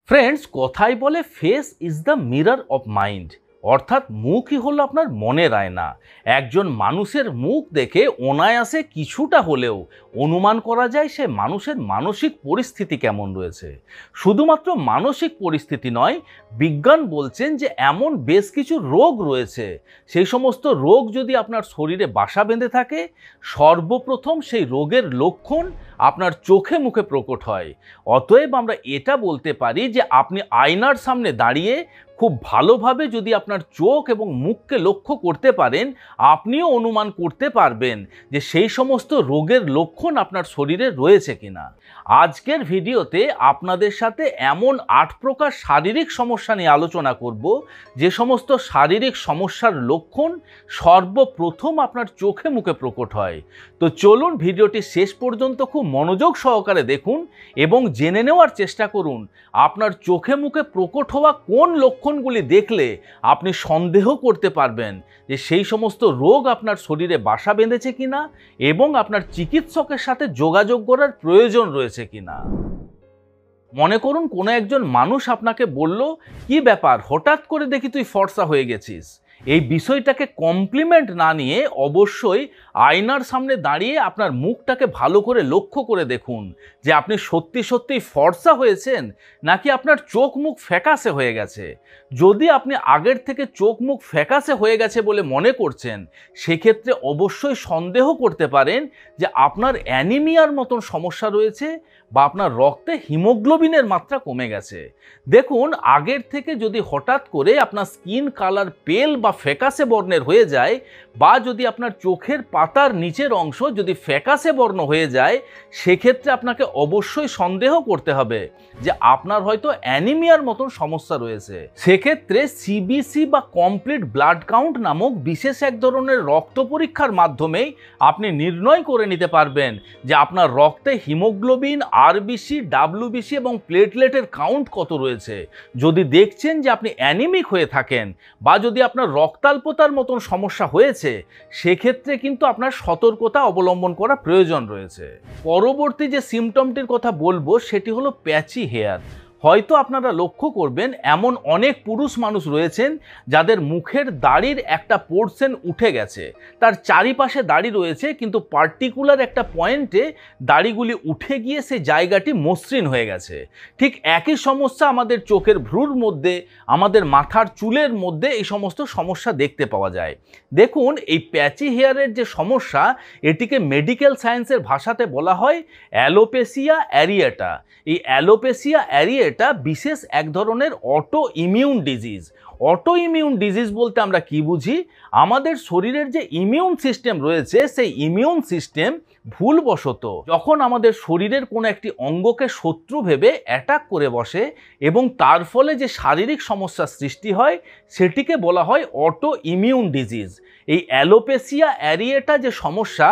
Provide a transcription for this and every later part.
Friends, কথাই বলে face is the mirror of mind. অর্থাৎ মুখই হলো আপনার মনের আয়না। একজন মানুষের মুখ দেখে অনায়াসে কিছুটা হলেও অনুমান করা যায় সে মানুষের মানসিক পরিস্থিতি কেমন রয়েছে। শুধুমাত্র মানসিক পরিস্থিতি নয়, বিজ্ঞান বলছেন যে এমন বেশ কিছু রোগ রয়েছে, সেই সমস্ত রোগ যদি আপনার শরীরে বাসা বেঁধে থাকে, সর্বপ্রথম সেই রোগের লক্ষণ আপনার চোখে মুখে প্রকট হয়। অতএব আমরা এটা বলতে পারি যে আপনি আয়নার সামনে দাঁড়িয়ে খুব ভালোভাবে যদি আপনার চোখ এবং মুখকে লক্ষ্য করতে পারেন, আপনিও অনুমান করতে পারবেন যে সেই সমস্ত রোগের লক্ষণ আপনার শরীরে রয়েছে কিনা। আজকের ভিডিওতে আপনাদের সাথে এমন 8 প্রকার শারীরিক সমস্যা নিয়ে আলোচনা করব, যে সমস্ত শারীরিক সমস্যার লক্ষণ সর্বপ্রথম আপনার চোখে মুখে প্রকট হয়। তো চলুন ভিডিওটি শেষ পর্যন্ত খুব মনোযোগ সহকারে দেখুন এবং জেনে নেওয়ার চেষ্টা করুন আপনার চোখে মুখে প্রকট হওয়া কোন লক্ষণগুলি দেখলে আপনি সন্দেহ করতে পারবেন যে সেই সমস্ত রোগ আপনার শরীরে বাসা বেঁধেছে কিনা এবং আপনার চিকিৎসকের সাথে যোগাযোগ করার প্রয়োজন রয়েছে কিনা। মনে করুন কোনো একজন মানুষ আপনাকে বলল, কি ব্যাপার, হঠাৎ করে দেখি তুই ফর্সা হয়ে গেছিস। এই বিষয়টাকে কমপ্লিমেন্ট না নিয়ে অবশ্যই আয়নার সামনে দাঁড়িয়ে আপনার মুখটাকে ভালো করে লক্ষ্য করে দেখুন যে আপনি সত্যি সত্যি ফর্সা হয়েছেন নাকি আপনার চোখ মুখ ফ্যাকাশে হয়ে গেছে। যদি আপনি আগের থেকে চোখ মুখ ফ্যাকাশে হয়ে গেছে বলে মনে করছেন, সেক্ষেত্রে অবশ্যই সন্দেহ করতে পারেন যে আপনার অ্যানিমিয়ার মতন সমস্যা রয়েছে বা আপনার রক্তে হিমোগ্লোবিনের মাত্রা কমে গেছে। দেখুন, আগের থেকে যদি হঠাৎ করে আপনার স্কিন কালার পেল বা ফ্যাকাশে বর্ণের হয়ে যায়, বা যদি আপনার চোখের পাতার নিচের অংশ যদি ফ্যাকাশে বর্ণ হয়ে যায়, সেক্ষেত্রে আপনাকে অবশ্যই সন্দেহ করতে হবে যে আপনার হয়তো অ্যানিমিয়ার মতন সমস্যা রয়েছে। সেক্ষেত্রে সিবিসি বা কমপ্লিট ব্লাড কাউন্ট নামক বিশেষ এক ধরনের রক্ত পরীক্ষার মাধ্যমেই আপনি নির্ণয় করে নিতে পারবেন যে আপনার রক্তে হিমোগ্লোবিন, আরবিসি, ডাব্লিউবিসি এবং প্লেটলেটের কাউন্ট কত রয়েছে। যদি দেখছেন যে আপনি অ্যানিমিক হয়ে থাকেন বা যদি আপনার রক্তাল্পতার মতন সমস্যা হয়েছে, সেক্ষেত্রে কিন্তু আপনার সতর্কতা অবলম্বন করা প্রয়োজন রয়েছে। পরবর্তী যে সিমটমটির কথা বলবো সেটি হলো প্যাচি হেয়ার। হয়তো আপনারা লক্ষ্য করবেন এমন অনেক পুরুষ মানুষ রয়েছেন যাদের মুখের দাড়ির একটা পোর্শন উঠে গেছে, তার চারিপাশে দাড়ি রয়েছে কিন্তু পার্টিকুলার একটা পয়েন্টে দাড়িগুলি উঠে গিয়ে সেই জায়গাটি মসৃণ হয়ে গেছে। ঠিক একই সমস্যা আমাদের চোখের ভ্রুর মধ্যে, আমাদের মাথার চুলের মধ্যে এই সমস্ত সমস্যা দেখতে পাওয়া যায়। দেখুন, এই প্যাচি হেয়ারের যে সমস্যা, এটিকে মেডিকেল সায়েন্সের ভাষাতে বলা হয় অ্যালোপেসিয়া অ্যারিয়েটা। এই অ্যালোপেসিয়া অ্যারিয়েটা বিশেষ এক ধরনের auto immune disease. Auto immune disease বলতে আমরা কি বুঝি? আমাদের শরীরের যে ইমিউন সিস্টেম রয়েছে, সেই ইমিউন সিস্টেম ভুলবশত যখন আমাদের শরীরের কোনো একটি অঙ্গকে শত্রু ভেবে অ্যাটাক করে বসে এবং তার ফলে যে শারীরিক সমস্যার সৃষ্টি হয়, সেটিকে বলা হয় অটো ইমিউন ডিজিজ। এই অ্যালোপেসিয়া অ্যারিয়েটা যে সমস্যা,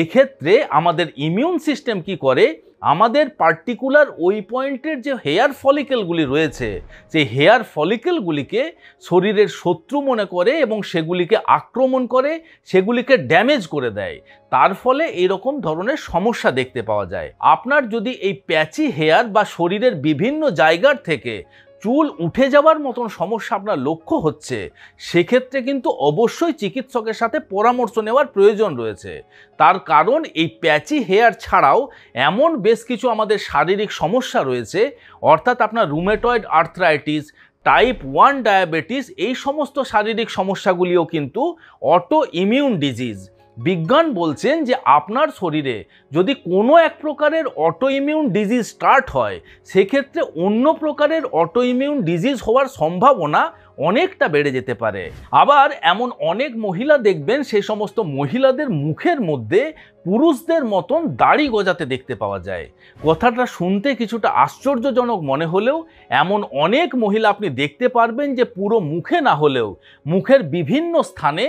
এক্ষেত্রে আমাদের ইমিউন সিস্টেম কি করে, আমাদের পার্টিকুলার ওই পয়েন্টের যে হেয়ার ফলিকেলগুলি রয়েছে, সেই হেয়ার ফলিকেলগুলিকে শরীরের শত্রু মনে করে এবং সেগুলিকে আক্রমণ করে, সেগুলিকে ড্যামেজ করে দেয়। তার ফলে এরকম ধরনের সমস্যা দেখতে পাওয়া যায়। আপনার যদি এই প্যাচি হেয়ার বা শরীরের বিভিন্ন জায়গার থেকে চুল উঠে যাওয়ার মতন সমস্যা আপনার লক্ষ্য হচ্ছে, সেক্ষেত্রে কিন্তু অবশ্যই চিকিৎসকের সাথে পরামর্শ নেওয়ার প্রয়োজন রয়েছে। তার কারণ এই প্যাচি হেয়ার ছাড়াও এমন বেশ কিছু আমাদের শারীরিক সমস্যা রয়েছে, অর্থাৎ আপনার রুমেটয়েড আর্থ্রাইটিস, টাইপ 1 ডায়াবেটিস, এই সমস্ত শারীরিক সমস্যাগুলিও কিন্তু অটো ইমিউন ডিজিজ। বিজ্ঞান বলছেন যে আপনার শরীরে যদি কোনো এক প্রকারের অটো ইমিউন ডিজিজ স্টার্ট হয়, সেক্ষেত্রে অন্য প্রকারের অটো ইমিউন ডিজিজ হওয়ার সম্ভাবনা অনেকটা বেড়ে যেতে পারে। আবার এমন অনেক মহিলা দেখবেন, সেই সমস্ত মহিলাদের মুখের মধ্যে পুরুষদের মতন দাড়ি গজাতে দেখতে পাওয়া যায়। কথাটা শুনতে কিছুটা আশ্চর্যজনক মনে হলেও এমন অনেক মহিলা আপনি দেখতে পারবেন যে পুরো মুখে না হলেও মুখের বিভিন্ন স্থানে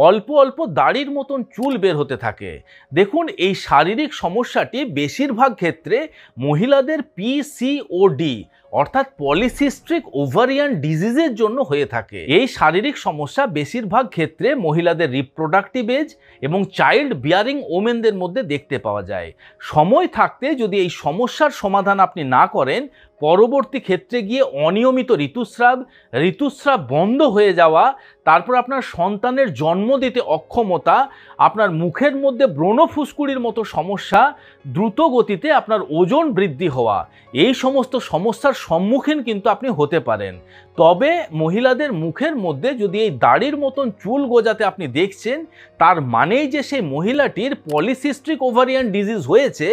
অল্প অল্প দাড়ির মতন চুল বের হতে থাকে। দেখুন, এই শারীরিক সমস্যাটি বেশিরভাগ ক্ষেত্রে মহিলাদের পিসিওডি অর্থাৎ পলিসিস্ট্রিক ওভারিয়ান ডিজিজের জন্য হয়ে থাকে। এই শারীরিক সমস্যা বেশিরভাগ ক্ষেত্রে মহিলাদের রিপ্রোডাক্টিভ এজ এবং চাইল্ড বিয়ারিং ওমেনদের মধ্যে দেখতে পাওয়া যায়। সময় থাকতে যদি এই সমস্যার সমাধান আপনি না করেন, পরবর্তী ক্ষেত্রে গিয়ে অনিয়মিত ঋতুস্রাব বন্ধ হয়ে যাওয়া, তারপর আপনার সন্তানের জন্ম দিতে অক্ষমতা, আপনার মুখের মধ্যে ব্রণ ফুসকুড়ির মতো সমস্যা, দ্রুত গতিতে আপনার ওজন বৃদ্ধি হওয়া, এই সমস্ত সমস্যার সম্মুখীন কিন্তু আপনি হতে পারেন। তবে মহিলাদের মুখের মধ্যে যদি এই দাড়ির মতন চুল গজাতে আপনি দেখছেন, তার মানেই যে সেই মহিলাটির পলিসিস্ট্রিক ওভারিয়ান ডিজিজ হয়েছে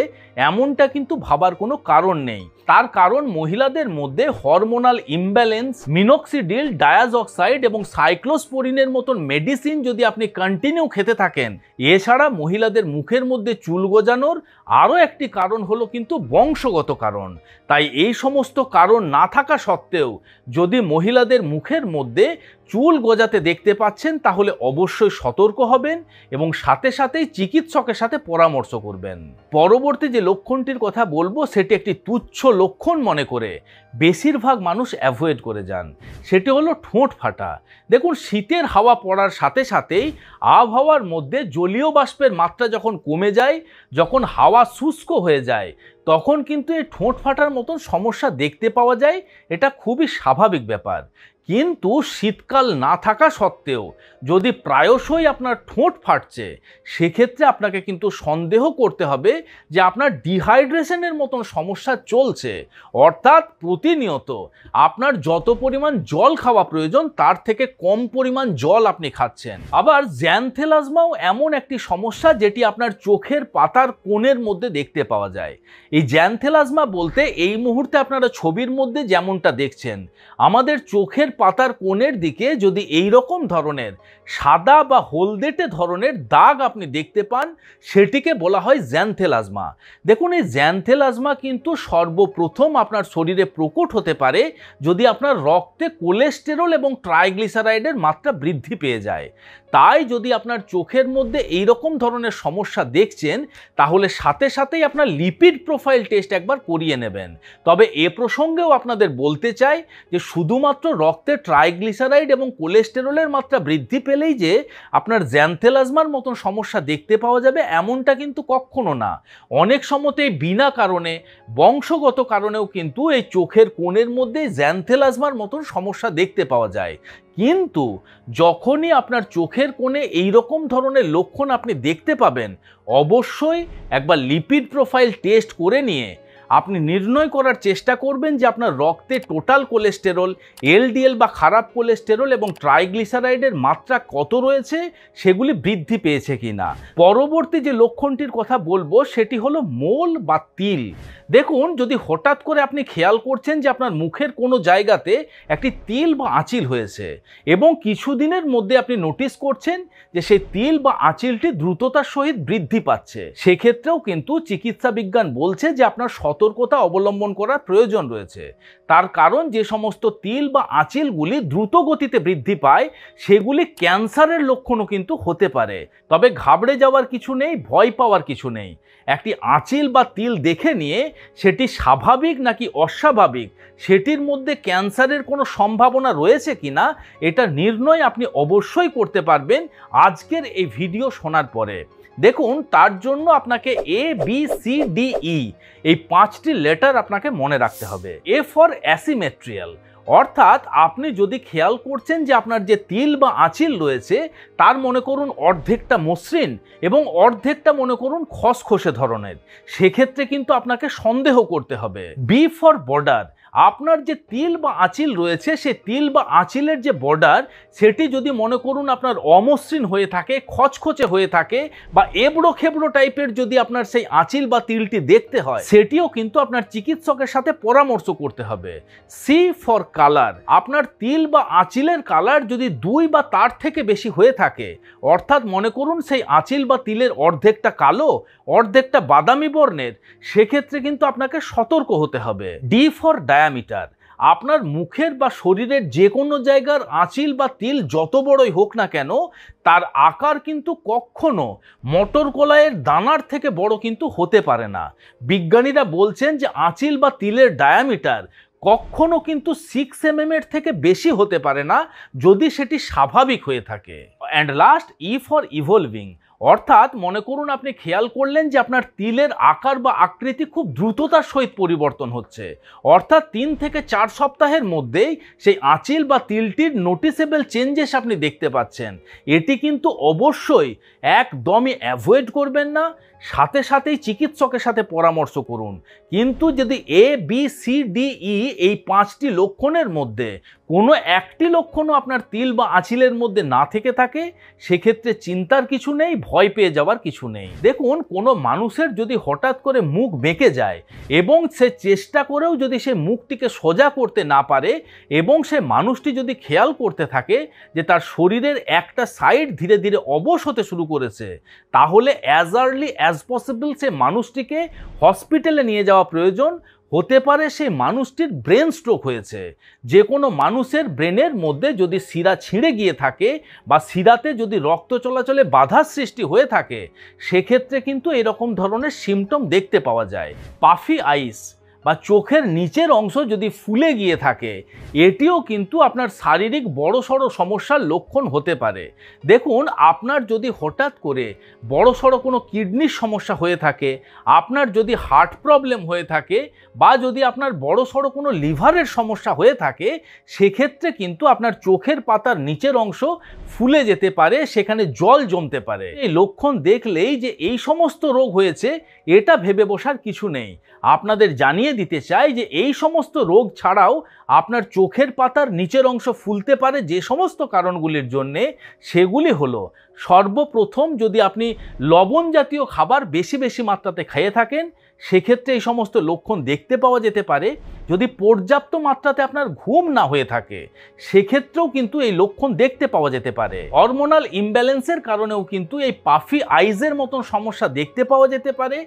এমনটা কিন্তু ভাবার কোনো কারণ নেই। তার কারণ মহিলাদের মধ্যে হরমোনাল ইমব্যালেন্স, মিনক্সিডিল, ডায়াজঅক্সাইড এবং সাইক্লোস্পোরিনের মতন মেডিসিন যদি আপনি কন্টিনিউ খেতে থাকেন। এছাড়া মহিলাদের মুখের মধ্যে চুল গজানোর আরও একটি কারণ হলো কিন্তু বংশগত কারণ। তাই এই সমস্ত কারণ না থাকা সত্ত্বেও যদি মহিলাদের মুখের মধ্যে চুল গজাতে দেখতে পাচ্ছেন, তাহলে অবশ্যই সতর্ক হবেন এবং সাথে সাথেই চিকিৎসকের সাথে পরামর্শ করবেন। পরবর্তী যে লক্ষণটির কথা বলবো সেটি একটি তুচ্ছ লক্ষণ মনে করে বেশিরভাগ মানুষ অ্যাভয়েড করে যান, সেটি হলো ঠোঁট ফাটা। দেখুন, শীতের হাওয়া পড়ার সাথে সাথেই আবহাওয়ার মধ্যে জলীয় বাষ্পের মাত্রা যখন কমে যায়, যখন হাওয়া শুষ্ক হয়ে যায়, তখন কিন্তু এই ঠোঁট ফাটার মতন সমস্যা দেখতে পাওয়া যায়। এটা খুবই স্বাভাবিক ব্যাপার। কিন্তু শীতকাল না থাকা সত্ত্বেও যদি প্রায়শই আপনার ঠোঁট ফাটছে, সেক্ষেত্রে আপনাকে কিন্তু সন্দেহ করতে হবে যে আপনার ডিহাইড্রেশনের মতন সমস্যা চলছে। অর্থাৎ প্রতিনিয়ত আপনার যত পরিমাণ জল খাওয়া প্রয়োজন তার থেকে কম পরিমাণ জল আপনি খাচ্ছেন। আবার জ্যানথেলাজমাও এমন একটি সমস্যা যেটি আপনার চোখের পাতার কোণের মধ্যে দেখতে পাওয়া যায়। এই জ্যানথেলাজমা বলতে এই মুহূর্তে আপনারা ছবির মধ্যে যেমনটা দেখছেন, আমাদের চোখের পাতার কোণের দিকে যদি এই রকম ধরনের সাদা বা হলদেটে ধরনের দাগ আপনি দেখতে পান, সেটিকে বলা হয় জ্যানথেলাজমা। দেখুন, এই জ্যানথেলাজমা কিন্তু সর্বপ্রথম আপনার শরীরে প্রকট হতে পারে যদি আপনার রক্তে কোলেস্টেরল এবং ট্রাইগ্লিসারাইডের মাত্রা বৃদ্ধি পেয়ে যায়। তাই যদি আপনার চোখের মধ্যে এই রকম ধরনের সমস্যা দেখছেন, তাহলে সাথে সাথেই আপনার লিপিড প্রোফাইল টেস্ট একবার করিয়ে নেবেন। তবে এ প্রসঙ্গেও আপনাদের বলতে চাই যে শুধুমাত্র রক্তে ট্রাইগ্লিসারাইড এবং কোলেস্টেরলের মাত্রা বৃদ্ধি পেলেই যে আপনার জ্যানথেলাজমার মতন সমস্যা দেখতে পাওয়া যাবে এমনটা কিন্তু কখনো না। অনেক সময়তেই বিনা কারণে, বংশগত কারণেও কিন্তু এই চোখের কোণের মধ্যে জ্যানথেলাজমার মতন সমস্যা দেখতে পাওয়া যায়। কিন্তু যখনই আপনার চোখের কোণে এই রকম ধরনের লক্ষণ আপনি দেখতে পাবেন, অবশ্যই একবার লিপিড প্রোফাইল টেস্ট করে নিয়ে আপনি নির্ণয় করার চেষ্টা করবেন যে আপনার রক্তে টোটাল কোলেস্টেরল, এলডিএল বা খারাপ কোলেস্টেরল এবং ট্রাইগ্লিসারাইডের মাত্রা কত রয়েছে, সেগুলি বৃদ্ধি পেয়েছে কিনা। পরবর্তী যে লক্ষণটির কথা বলবো সেটি হলো মোল বা তিল। দেখুন, যদি হঠাৎ করে আপনি খেয়াল করছেন যে আপনার মুখের কোনো জায়গাতে একটি তিল বা আঁচিল হয়েছে এবং কিছুদিনের মধ্যে আপনি নোটিস করছেন যে সেই তিল বা আঁচিলটি দ্রুততার সহিত বৃদ্ধি পাচ্ছে, সেক্ষেত্রেও কিন্তু চিকিৎসা বিজ্ঞান বলছে যে আপনার সতর্কতা অবলম্বন করার প্রয়োজন রয়েছে। তার কারণ যে সমস্ত তিল বা আঁচিলগুলি দ্রুত গতিতে বৃদ্ধি পায়, সেগুলি ক্যান্সারের লক্ষণও কিন্তু হতে পারে। তবে ঘাবড়ে যাওয়ার কিছু নেই, ভয় পাওয়ার কিছু নেই। একটি আঁচিল বা তিল দেখে নিয়ে সেটি স্বাভাবিক নাকি অস্বাভাবিক, সেটির মধ্যে ক্যান্সারের কোনো সম্ভাবনা রয়েছে কিনা, এটা নির্ণয় আপনি অবশ্যই করতে পারবেন আজকের এই ভিডিও শোনার পরে। দেখুন, তার জন্য আপনাকে ABCDE এই 5টি লেটার আপনাকে মনে রাখতে হবে। A ফর অ্যাসিমেট্রিয়াল, অর্থাৎ আপনি যদি খেয়াল করছেন যে আপনার যে তিল বা আঁচিল রয়েছে তার মনে করুন অর্ধেকটা মসৃণ এবং অর্ধেকটা মনে করুন খসখসে ধরনের, সেক্ষেত্রে কিন্তু আপনাকে সন্দেহ করতে হবে। B ফর বর্ডার, আপনার যে তিল বা আঁচিল রয়েছে সে তিল বা আঁচিলের যে বর্ডার সেটি যদি মনে করুন আপনার অমসৃণ হয়ে থাকে, খচখচে হয়ে থাকে বা এবড়ো খেবড়ো টাইপের যদি আপনার সেই আঁচিল বা তিলটি দেখতে হয়, সেটিও কিন্তু আপনার চিকিৎসকের সাথে পরামর্শ করতে হবে। সি ফর কালার, আপনার তিল বা আঁচিলের কালার যদি 2 বা তার থেকে বেশি হয়ে থাকে, অর্থাৎ মনে করুন সেই আঁচিল বা তিলের অর্ধেকটা কালো, অর্ধেকটা বাদামি বর্ণের, সেক্ষেত্রে কিন্তু আপনাকে সতর্ক হতে হবে। ডি ফর ডায়ামিটার, আপনার মুখের বা শরীরের যে কোনো জায়গার আঁচিল বা তিল যত বড়ই হোক না কেন, তার আকার কিন্তু কখনো মটর কলাইয়ের দানার থেকে বড় কিন্তু হতে পারে না। বিজ্ঞানীরা বলছেন যে আঁচিল বা তিলের ডায়ামিটার কখনো কিন্তু 6 mm এর থেকে বেশি হতে পারে না যদি সেটি স্বাভাবিক হয়ে থাকে। And last, E for evolving, অর্থাৎ মনে করুন আপনি খেয়াল করলেন যে আপনার তিলের আকার বা আকৃতি খুব দ্রুততার সহিত পরিবর্তন হচ্ছে, অর্থাৎ 3 থেকে 4 সপ্তাহের মধ্যেই সেই আঁচিল বা তিলটির নোটিসেবল চেঞ্জেস আপনি দেখতে পাচ্ছেন। এটি কিন্তু অবশ্যই একদমই অ্যাভয়েড করবেন না, সাথে সাথেই চিকিৎসকের সাথে পরামর্শ করুন। কিন্তু যদি ABCDE এই 5টি লক্ষণের মধ্যে কোনো একটি লক্ষণও আপনার তিল বা আঁচিলের মধ্যে না থেকে থাকে, সেক্ষেত্রে চিন্তার কিছু নেই, ভয় পেয়ে যাওয়ার কিছু নেই। দেখুন, কোনো মানুষের যদি হঠাৎ করে মুখ বেঁকে যায় এবং সে চেষ্টা করেও যদি সে মুখটিকে সোজা করতে না পারে এবং সে মানুষটি যদি খেয়াল করতে থাকে যে তার শরীরের একটা সাইড ধীরে ধীরে অবশ হতে শুরু করেছে, তাহলে অ্যাজ আর্লি অ্যাজ পসিবল সে মানুষটিকে হসপিটালে নিয়ে যাওয়া প্রয়োজন। হতে পারে সেই মানুষটির ব্রেন স্ট্রোক হয়েছে। যে কোনো মানুষের ব্রেনের মধ্যে যদি শিরা ছিঁড়ে গিয়ে থাকে বা শিরাতে যদি রক্ত চলাচলে বাধার সৃষ্টি হয়ে থাকে, সেক্ষেত্রে কিন্তু এরকম ধরনের সিমটম দেখতে পাওয়া যায়। পাফি আইস বা চোখের নিচের অংশ যদি ফুলে গিয়ে থাকে, এটিও কিন্তু আপনার শারীরিক বড়সড় সমস্যার লক্ষণ হতে পারে। দেখুন, আপনার যদি হঠাৎ করে বড়সড় কোনো কিডনির সমস্যা হয়ে থাকে, আপনার যদি হার্ট প্রবলেম হয়ে থাকে, বা যদি আপনার বড়সড় কোনো লিভারের সমস্যা হয়ে থাকে, সেক্ষেত্রে কিন্তু আপনার চোখের পাতার নিচের অংশ ফুলে যেতে পারে, সেখানে জল জমতে পারে। এই লক্ষণ দেখলেই যে এই সমস্ত রোগ হয়েছে এটা ভেবে বসার কিছু নেই। আপনাদের জানিয়ে দিতে চাই যে এই সমস্ত রোগ ছাড়াও আপনার চোখের পাতার নিচের অংশ ফুলতে পারে যে সমস্ত কারণগুলির জন্যে, সেগুলি হলো সর্বপ্রথম যদি আপনি লবণ জাতীয় খাবার বেশি বেশি মাত্রাতে খেয়ে থাকেন, সেক্ষেত্রে এই সমস্ত লক্ষণ দেখতে পাওয়া যেতে পারে। যদি পর্যাপ্ত মাত্রাতে আপনার ঘুম না হয়ে থাকে, সেক্ষেত্রেও কিন্তু এই লক্ষণ দেখতে পাওয়া যেতে পারে। হরমোনাল ইমব্যালেন্সের কারণেও কিন্তু এই পাফি আইজের মতন সমস্যা দেখতে পাওয়া যেতে পারে।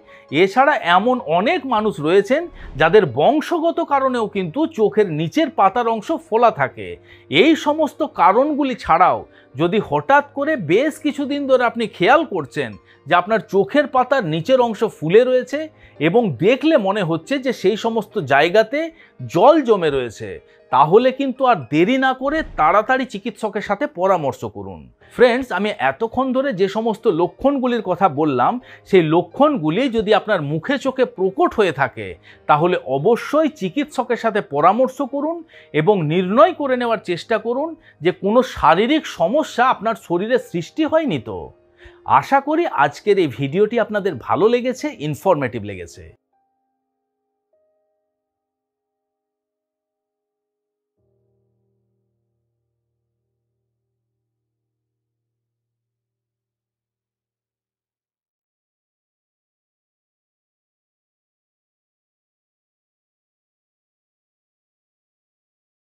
এছাড়া এমন অনেক মানুষ রয়েছেন যাদের বংশগত কারণেও কিন্তু চোখের নিচের পাতার অংশ ফোলা থাকে। এই সমস্ত কারণগুলি ছাড়াও যদি হঠাৎ করে বেশ কিছুদিন ধরে আপনি খেয়াল করছেন যে আপনার চোখের পাতার নিচের অংশ ফুলে রয়েছে এবং দেখলে মনে হচ্ছে যে সেই সমস্ত জায়গাতে জল জমে রয়েছে, তাহলে কিন্তু আর দেরি না করে তাড়াতাড়ি চিকিৎসকের সাথে পরামর্শ করুন। ফ্রেন্ডস, আমি এতক্ষণ ধরে যে সমস্ত লক্ষণগুলির কথা বললাম, সেই লক্ষণগুলি যদি আপনার মুখে চোখে প্রকট হয়ে থাকে, তাহলে অবশ্যই চিকিৎসকের সাথে পরামর্শ করুন এবং নির্ণয় করে নেওয়ার চেষ্টা করুন যে কোনো শারীরিক সমস্যা আপনার শরীরে সৃষ্টি হয়নি তো। আশা করি আজকের এই ভিডিওটি আপনাদের ভালো লেগেছে, ইনফরমেটিভ লেগেছে।